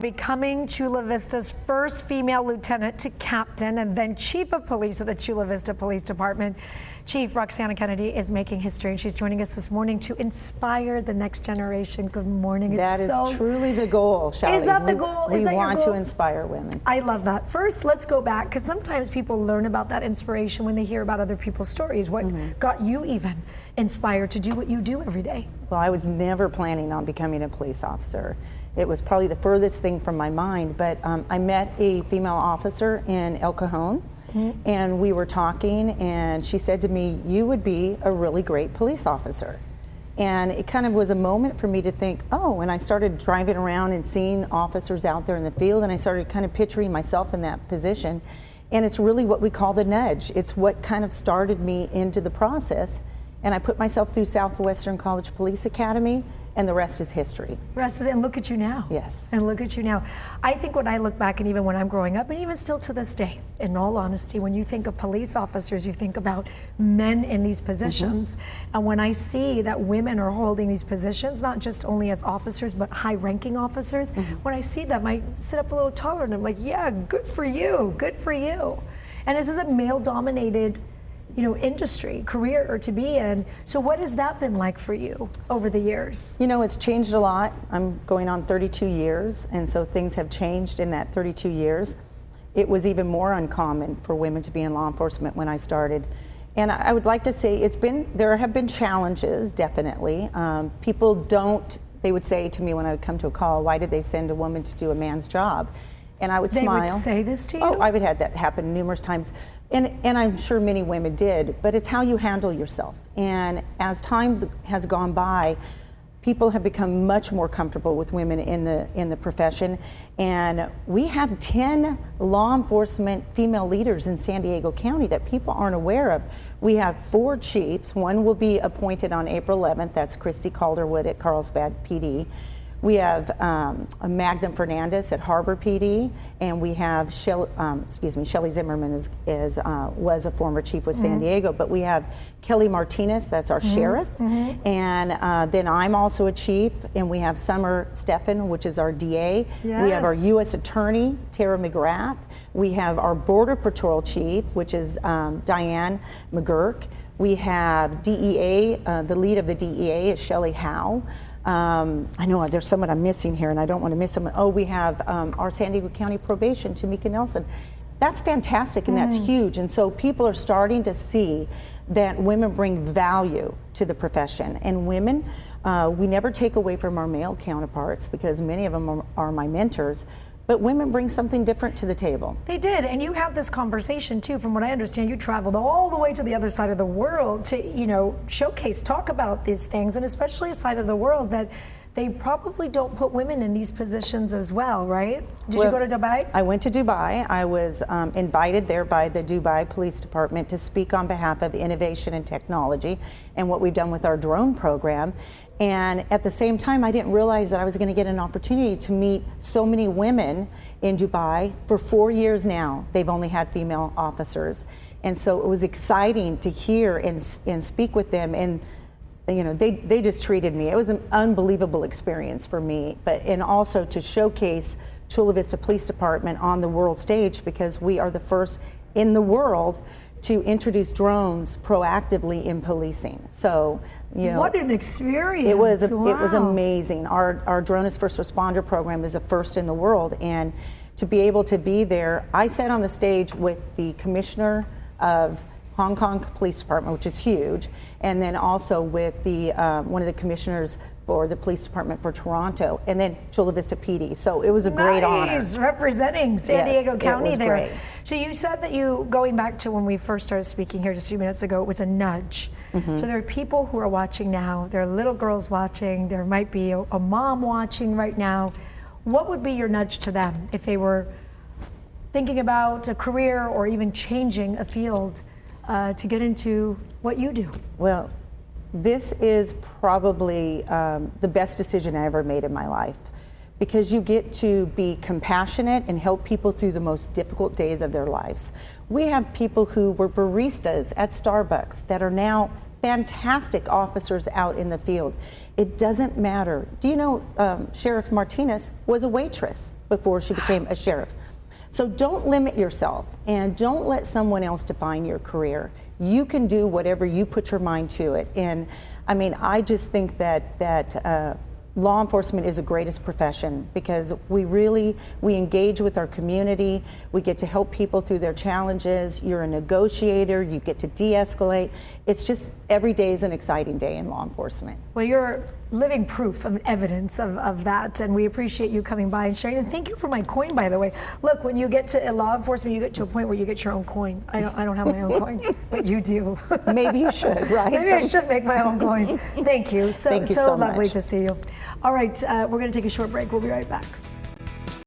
Becoming Chula Vista's first female lieutenant to captain and then chief of police at the Chula Vista Police Department. Chief Roxana Kennedy is making history, and she's joining us this morning to inspire the next generation. Good morning. That is truly the goal, Shelly. Is that the goal? We want to inspire women. I love that. First, let's go back, because sometimes people learn about that inspiration when they hear about other people's stories. What got you even inspired to do what you do every day? Well, I was never planning on becoming a police officer. It was probably the furthest thing from my mind, but I met a female officer in El Cajon, and we were talking, and she said to me, "You would be a really great police officer." And it kind of was a moment for me to think, oh, and I started driving around and seeing officers out there in the field, and I started kind of picturing myself in that position. And it's really what we call the nudge. It's what kind of started me into the process. And I put myself through Southwestern College Police Academy, and the rest is history. And look at you now. Yes. And look at you now. I think when I look back, and even when I'm growing up, and even still to this day, in all honesty, when you think of police officers, you think about men in these positions. And when I see that women are holding these positions, not just only as officers, but high-ranking officers, when I see them, I sit up a little taller, and I'm like, yeah, good for you, good for you. And this is a male-dominated industry, career to be in. So what has that been like for you over the years? You know, it's changed a lot. I'm going on 32 years, and so things have changed in that 32 years. It was even more uncommon for women to be in law enforcement when I started. And I would like to say there have been challenges, definitely. People they would say to me when I would come to a call, why did they send a woman to do a man's job? And I would smile. They would say this to you? Oh, I've had that happen numerous times. And I'm sure many women did, but it's how you handle yourself. And as time has gone by, people have become much more comfortable with women in the profession. And we have 10 law enforcement female leaders in San Diego County that people aren't aware of. We have 4 chiefs. One will be appointed on April 11th. That's Christy Calderwood at Carlsbad PD. We have Magnum Fernandez at Harbor PD, and we have Shelly Zimmerman was a former chief with San Diego, but we have Kelly Martinez, that's our sheriff, and then I'm also a chief, and we have Summer Steffen, which is our DA. Yes. We have our U.S. Attorney, Tara McGrath. We have our Border Patrol chief, which is Diane McGurk. We have DEA, the lead of the DEA is Shelley Howe. I know there's someone I'm missing here, and I don't want to miss someone. Oh, we have our San Diego County Probation, Tamika Nelson. That's fantastic, and that's huge. And so people are starting to see that women bring value to the profession. And women, we never take away from our male counterparts, because many of them are my mentors. But women bring something different to the table. They did, and you had this conversation too. From what I understand, you traveled all the way to the other side of the world to, showcase, talk about these things, and especially a side of the world that they probably don't put women in these positions as well, right? Did you go to Dubai? I went to Dubai. I was invited there by the Dubai Police Department to speak on behalf of innovation and technology and what we've done with our drone program. And at the same time, I didn't realize that I was going to get an opportunity to meet so many women in Dubai. For 4 years now, they've only had female officers. And so it was exciting to hear and speak with them. And they just treated me. It was an unbelievable experience for me, and also to showcase Chula Vista Police Department on the world stage, because we are the first in the world to introduce drones proactively in policing. So, what an experience! It was it was amazing. Our Drone as First Responder program is the first in the world, and to be able to be there, I sat on the stage with the commissioner of Hong Kong Police Department, which is huge, and then also with the one of the commissioners for the police department for Toronto, and then Chula Vista PD. So it was a great honor. Representing San Diego County there. Great. So you said that going back to when we first started speaking here just a few minutes ago, it was a nudge. So there are people who are watching now, there are little girls watching, there might be a mom watching right now. What would be your nudge to them if they were thinking about a career or even changing a field to get into what you do? Well, this is probably the best decision I ever made in my life, because you get to be compassionate and help people through the most difficult days of their lives. We have people who were baristas at Starbucks that are now fantastic officers out in the field. It doesn't matter. Do you know Sheriff Martinez was a waitress before she became a sheriff? So don't limit yourself and don't let someone else define your career. You can do whatever you put your mind to it. And I mean, I just think that law enforcement is the greatest profession because we engage with our community. We get to help people through their challenges. You're a negotiator. You get to de-escalate. It's just every day is an exciting day in law enforcement. Well, you're living proof and evidence of that, and we appreciate you coming by and sharing. And thank you for my coin, by the way. Look, when you get to law enforcement, you get to a point where you get your own coin. I don't have my own coin, but you do. Maybe you should, right? Maybe I should make my own coin. Thank you. Thank you so lovely much. to see you. All right, we're going to take a short break. We'll be right back.